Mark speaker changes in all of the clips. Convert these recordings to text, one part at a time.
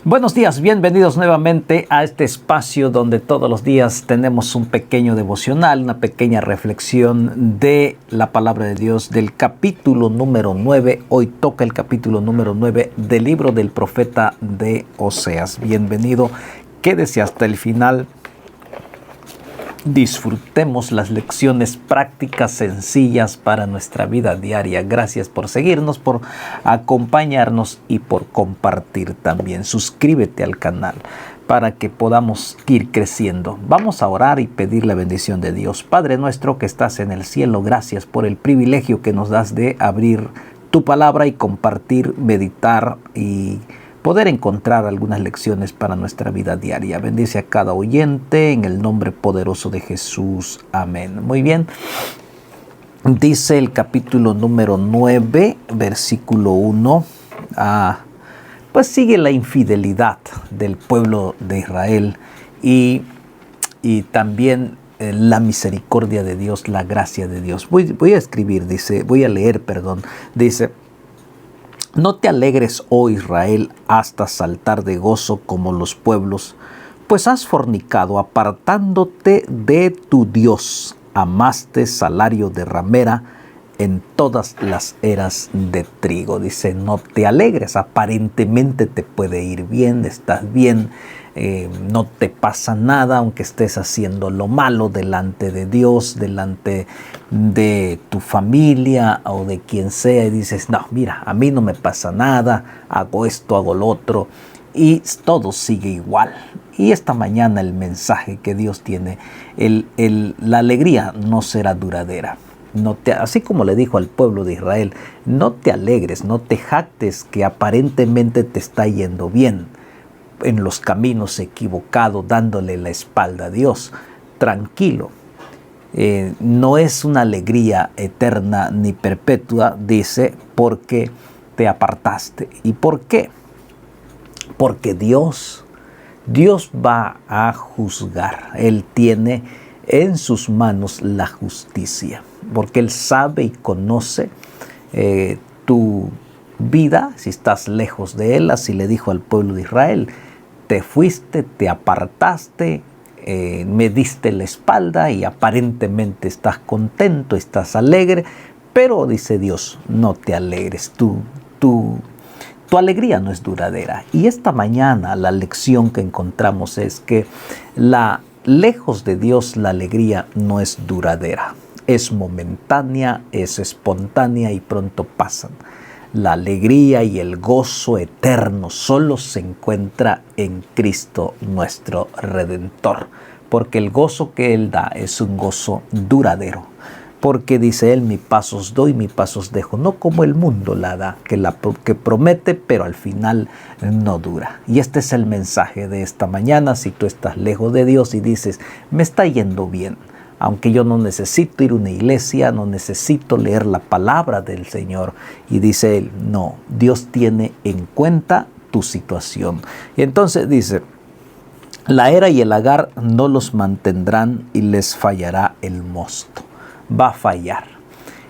Speaker 1: Buenos días, bienvenidos nuevamente a este espacio donde todos los días tenemos un pequeño devocional, una pequeña reflexión de la palabra de Dios del capítulo número 9. Hoy toca el capítulo número 9 del libro del profeta de Oseas. Bienvenido, quédese hasta el final. Disfrutemos las lecciones prácticas sencillas para nuestra vida diaria. Gracias por seguirnos, por acompañarnos y por compartir también. Suscríbete al canal para que podamos ir creciendo. Vamos a orar y pedir la bendición de Dios. Padre nuestro que estás en el cielo, gracias por el privilegio que nos das de abrir tu palabra y compartir, meditar y poder encontrar algunas lecciones para nuestra vida diaria. Bendice a cada oyente en el nombre poderoso de Jesús. Amén. Muy bien. Dice el capítulo número 9, versículo 1. Pues sigue la infidelidad del pueblo de Israel y también la misericordia de Dios, la gracia de Dios. Voy a leer. Dice: No te alegres, oh Israel, hasta saltar de gozo como los pueblos, pues has fornicado, apartándote de tu Dios. Amaste salario de ramera en todas las eras de trigo. Dice, no te alegres, aparentemente te puede ir bien, estás bien, no te pasa nada, aunque estés haciendo lo malo delante de Dios, delante de tu familia o de quien sea, y dices, no, mira, a mí no me pasa nada, hago esto, hago lo otro, y todo sigue igual. Y esta mañana el mensaje que Dios tiene, la alegría no será duradera. Así como le dijo al pueblo de Israel, no te alegres, no te jactes que aparentemente te está yendo bien en los caminos equivocados, dándole la espalda a Dios. Tranquilo, no es una alegría eterna ni perpetua, dice, porque te apartaste. ¿Y por qué? Porque Dios va a juzgar. Él tiene en sus manos la justicia, porque Él sabe y conoce tu vida, si estás lejos de Él. Así le dijo al pueblo de Israel, te fuiste, te apartaste, me diste la espalda y aparentemente estás contento, estás alegre, pero dice Dios, no te alegres, tu alegría no es duradera. Y esta mañana la lección que encontramos es que lejos de Dios la alegría no es duradera, es momentánea, es espontánea y pronto pasan. La alegría y el gozo eterno solo se encuentra en Cristo nuestro Redentor, porque el gozo que Él da es un gozo duradero. Porque dice Él, mi paz os doy, mi paz os dejo, no como el mundo la da, que promete, pero al final no dura. Y este es el mensaje de esta mañana. Si tú estás lejos de Dios y dices, me está yendo bien, aunque yo no necesito ir a una iglesia, no necesito leer la palabra del Señor. Y dice Él, no, Dios tiene en cuenta tu situación. Y entonces dice, la era y el lagar no los mantendrán y les fallará el mosto. Va a fallar.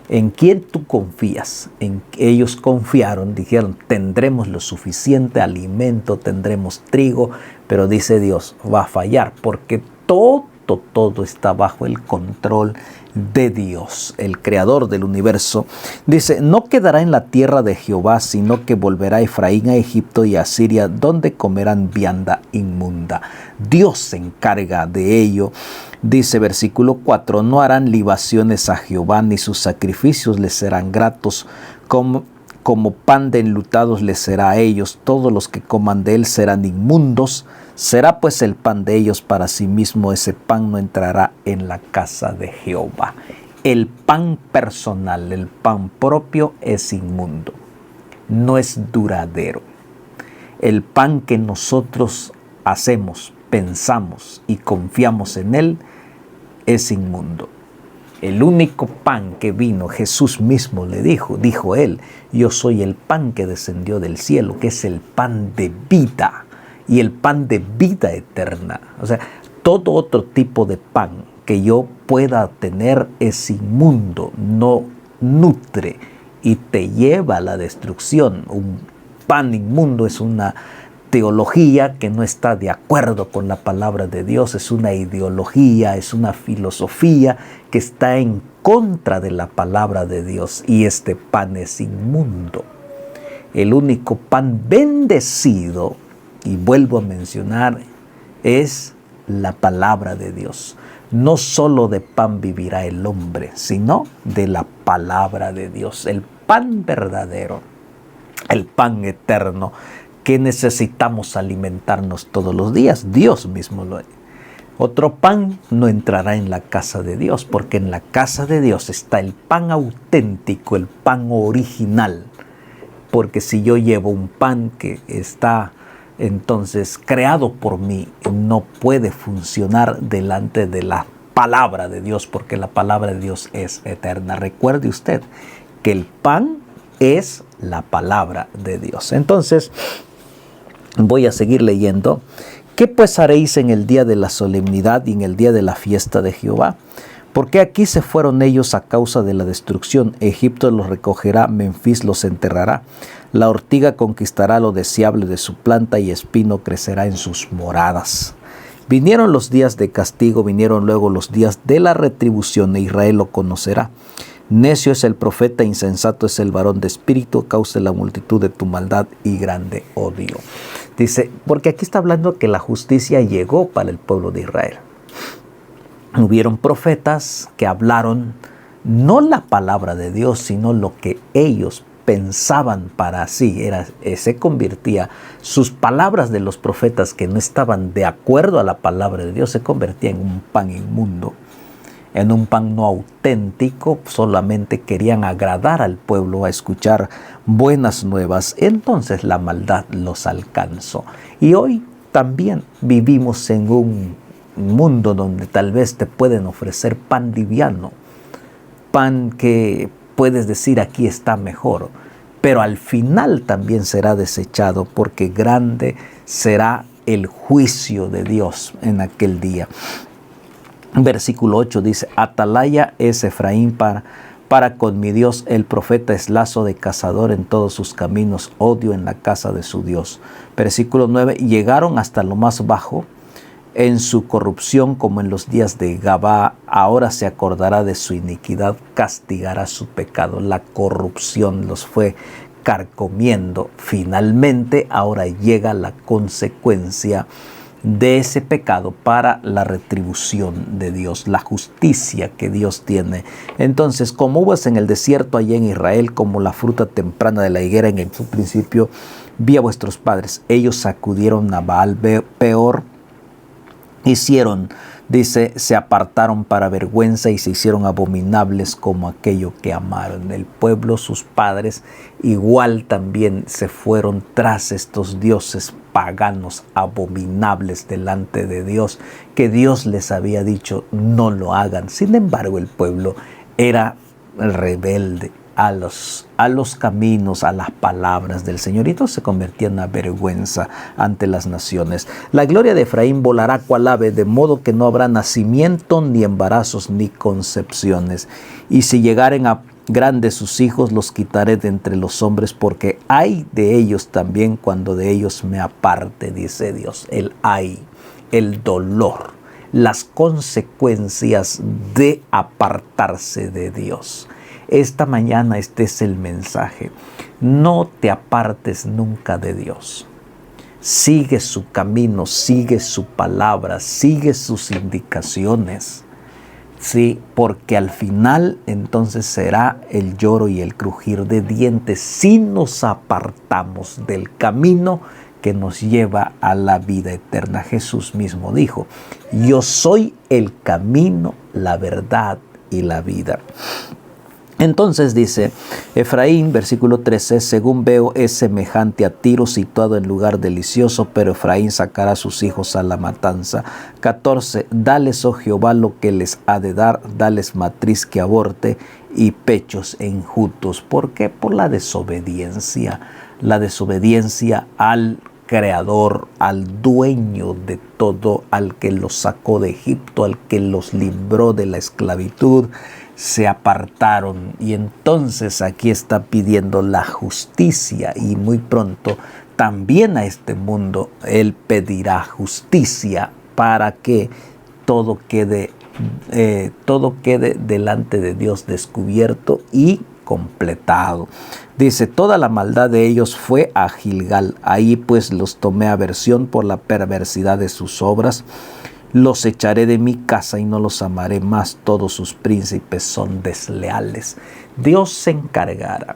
Speaker 1: ¿En quién tú confías? Ellos confiaron, dijeron, tendremos lo suficiente alimento, tendremos trigo, pero dice Dios, va a fallar, porque todo está bajo el control de Dios, el creador del universo. Dice, no quedará en la tierra de Jehová, sino que volverá Efraín a Egipto y a Siria, donde comerán vianda inmunda. Dios se encarga de ello. Dice versículo 4, no harán libaciones a Jehová, ni sus sacrificios les serán gratos, como pan de enlutados les será a ellos, todos los que coman de él serán inmundos. Será pues el pan de ellos para sí mismo, ese pan no entrará en la casa de Jehová. El pan personal, el pan propio es inmundo, no es duradero. El pan que nosotros hacemos, pensamos y confiamos en él es inmundo. El único pan que vino, Jesús mismo le dijo él, yo soy el pan que descendió del cielo, que es el pan de vida y el pan de vida eterna. O sea, todo otro tipo de pan que yo pueda tener es inmundo, no nutre y te lleva a la destrucción. Un pan inmundo es una teología que no está de acuerdo con la palabra de Dios, es una ideología, es una filosofía que está en contra de la palabra de Dios, y este pan es inmundo. El único pan bendecido, y vuelvo a mencionar, es la palabra de Dios. No solo de pan vivirá el hombre, sino de la palabra de Dios, el pan verdadero, el pan eterno que necesitamos alimentarnos todos los días. Dios mismo lo es. Otro pan no entrará en la casa de Dios, porque en la casa de Dios está el pan auténtico, el pan original. Porque si yo llevo un pan que está entonces creado por mí, no puede funcionar delante de la palabra de Dios, porque la palabra de Dios es eterna. Recuerde usted que el pan es la palabra de Dios. Entonces, voy a seguir leyendo. ¿Qué pues haréis en el día de la solemnidad y en el día de la fiesta de Jehová? Porque aquí se fueron ellos a causa de la destrucción. Egipto los recogerá, Memphis los enterrará. La ortiga conquistará lo deseable de su planta y espino crecerá en sus moradas. Vinieron los días de castigo, vinieron luego los días de la retribución, e Israel lo conocerá. Necio es el profeta, insensato es el varón de espíritu, causa la multitud de tu maldad y grande odio. Dice, porque aquí está hablando que la justicia llegó para el pueblo de Israel. Hubieron profetas que hablaron no la palabra de Dios, sino lo que ellos pensaban para sí. Se convertía, sus palabras de los profetas que no estaban de acuerdo a la palabra de Dios, se convertía en un pan inmundo, en un pan no auténtico. Solamente querían agradar al pueblo, a escuchar buenas nuevas. Entonces la maldad los alcanzó. Y hoy también vivimos en un mundo donde tal vez te pueden ofrecer pan liviano, pan que puedes decir aquí está mejor, pero al final también será desechado, porque grande será el juicio de Dios en aquel día. Versículo 8 dice, atalaya es Efraín para con mi Dios, el profeta es lazo de cazador en todos sus caminos, odio en la casa de su Dios. Versículo 9, llegaron hasta lo más bajo, en su corrupción como en los días de Gabá, ahora se acordará de su iniquidad, castigará su pecado. La corrupción los fue carcomiendo. Finalmente, ahora llega la consecuencia de ese pecado para la retribución de Dios, la justicia que Dios tiene. Entonces, como uvas en el desierto allá en Israel, como la fruta temprana de la higuera en su principio, vi a vuestros padres. Ellos sacudieron a Baal Peor, hicieron, dice, se apartaron para vergüenza y se hicieron abominables como aquello que amaron. El pueblo, sus padres, igual también se fueron tras estos dioses paganos, abominables delante de Dios, que Dios les había dicho no lo hagan. Sin embargo, el pueblo era rebelde a los caminos, a las palabras del Señor, y entonces se convertía en una vergüenza ante las naciones. La gloria de Efraín volará cual ave, de modo que no habrá nacimiento, ni embarazos, ni concepciones. Y si llegaren a grandes sus hijos, los quitaré de entre los hombres, porque hay de ellos también cuando de ellos me aparte, dice Dios. El hay, el dolor, las consecuencias de apartarse de Dios. Esta mañana este es el mensaje. No te apartes nunca de Dios. Sigue su camino, sigue su palabra, sigue sus indicaciones. Sí, porque al final entonces será el lloro y el crujir de dientes si nos apartamos del camino que nos lleva a la vida eterna. Jesús mismo dijo, yo soy el camino, la verdad y la vida. Entonces dice Efraín, versículo 13, según veo es semejante a Tiro situado en lugar delicioso, pero Efraín sacará a sus hijos a la matanza. 14, dales, oh Jehová, lo que les ha de dar, dales matriz que aborte y pechos enjutos. ¿Por qué? Por la desobediencia al Creador, al dueño de todo, al que los sacó de Egipto, al que los libró de la esclavitud. Se apartaron, y entonces aquí está pidiendo la justicia, y muy pronto también a este mundo Él pedirá justicia para que todo quede delante de Dios descubierto y completado. Dice, toda la maldad de ellos fue a Gilgal. Ahí pues los tomé aversión por la perversidad de sus obras. Los echaré de mi casa y no los amaré más. Todos sus príncipes son desleales. Dios se encargará.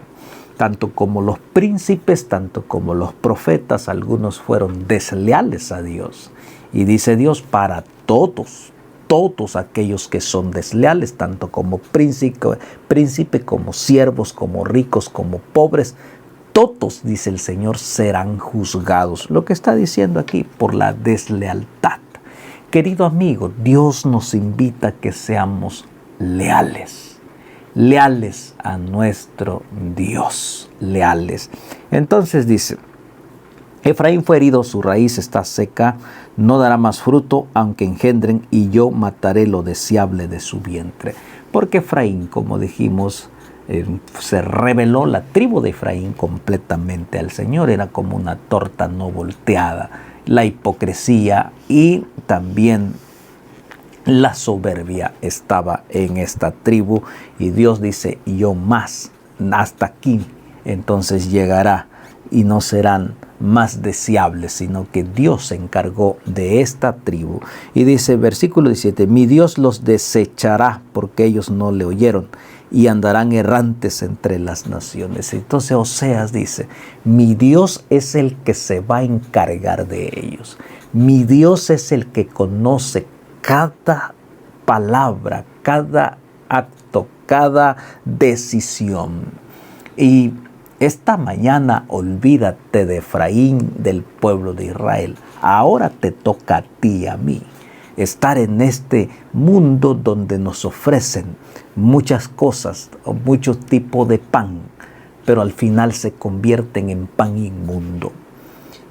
Speaker 1: Tanto como los príncipes, tanto como los profetas, algunos fueron desleales a Dios. Y dice Dios, para todos aquellos que son desleales, tanto como príncipe, como siervos, como ricos, como pobres, todos, dice el Señor, serán juzgados. Lo que está diciendo aquí, por la deslealtad. Querido amigo, Dios nos invita a que seamos leales a nuestro Dios, leales. Entonces dice, Efraín fue herido, su raíz está seca, no dará más fruto, aunque engendren, y yo mataré lo deseable de su vientre. Porque Efraín, como dijimos, se rebeló la tribu de Efraín completamente al Señor, era como una torta no volteada. La hipocresía y también la soberbia estaba en esta tribu, y Dios dice, yo más, hasta aquí, entonces llegará, y no serán más deseables, sino que Dios se encargó de esta tribu. Y dice, versículo 17, mi Dios los desechará porque ellos no le oyeron, y andarán errantes entre las naciones. Entonces Oseas dice, mi Dios es el que se va a encargar de ellos. Mi Dios es el que conoce cada palabra, cada acto, cada decisión. Y esta mañana olvídate de Efraín, del pueblo de Israel. Ahora te toca a ti y a mí estar en este mundo donde nos ofrecen muchas cosas o muchos tipos de pan, pero al final se convierten en pan inmundo.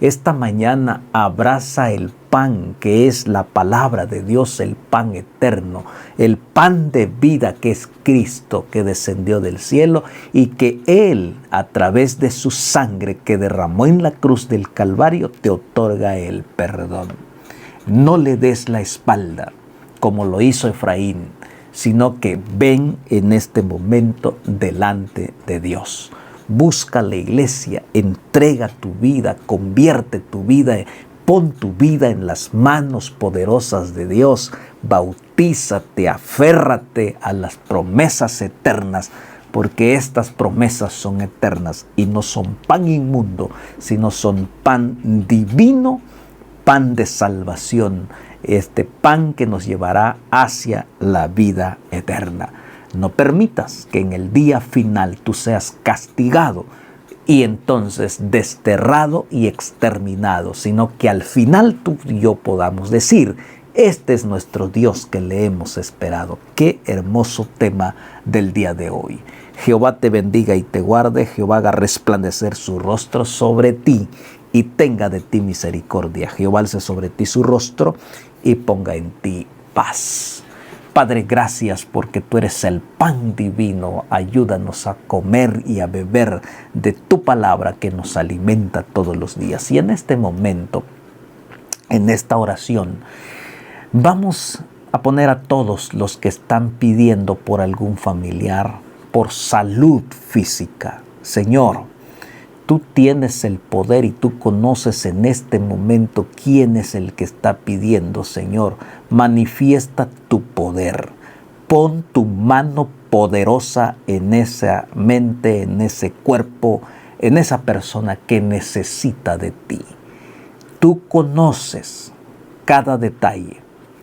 Speaker 1: Esta mañana abraza el pan que es la palabra de Dios, el pan eterno, el pan de vida que es Cristo, que descendió del cielo y que Él, a través de su sangre que derramó en la cruz del Calvario, te otorga el perdón. No le des la espalda como lo hizo Efraín, sino que ven en este momento delante de Dios. Busca la iglesia, entrega tu vida, convierte tu vida, pon tu vida en las manos poderosas de Dios, bautízate, aférrate a las promesas eternas, porque estas promesas son eternas y no son pan inmundo, sino son pan divino, pan de salvación, este pan que nos llevará hacia la vida eterna. No permitas que en el día final tú seas castigado y entonces desterrado y exterminado, sino que al final tú y yo podamos decir, este es nuestro Dios que le hemos esperado. Qué hermoso tema del día de hoy. Jehová te bendiga y te guarde, Jehová haga resplandecer su rostro sobre ti y tenga de ti misericordia. Jehová alce sobre ti su rostro y ponga en ti paz. Padre, gracias porque tú eres el pan divino. Ayúdanos a comer y a beber de tu palabra que nos alimenta todos los días. Y en este momento, en esta oración, vamos a poner a todos los que están pidiendo por algún familiar, por salud física. Señor, tú tienes el poder y tú conoces en este momento quién es el que está pidiendo, Señor. Manifiesta tu poder. Pon tu mano poderosa en esa mente, en ese cuerpo, en esa persona que necesita de ti. Tú conoces cada detalle.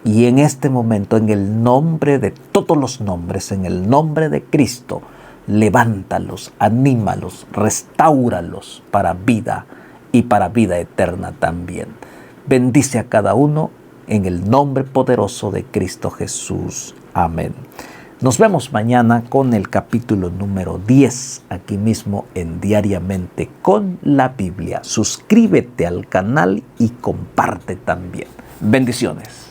Speaker 1: Y en este momento, en el nombre de todos los nombres, en el nombre de Cristo, levántalos, anímalos, restáuralos para vida y para vida eterna también. Bendice a cada uno en el nombre poderoso de Cristo Jesús. Amén. Nos vemos mañana con el capítulo número 10, aquí mismo en Diariamente con la Biblia. Suscríbete al canal y comparte también. Bendiciones.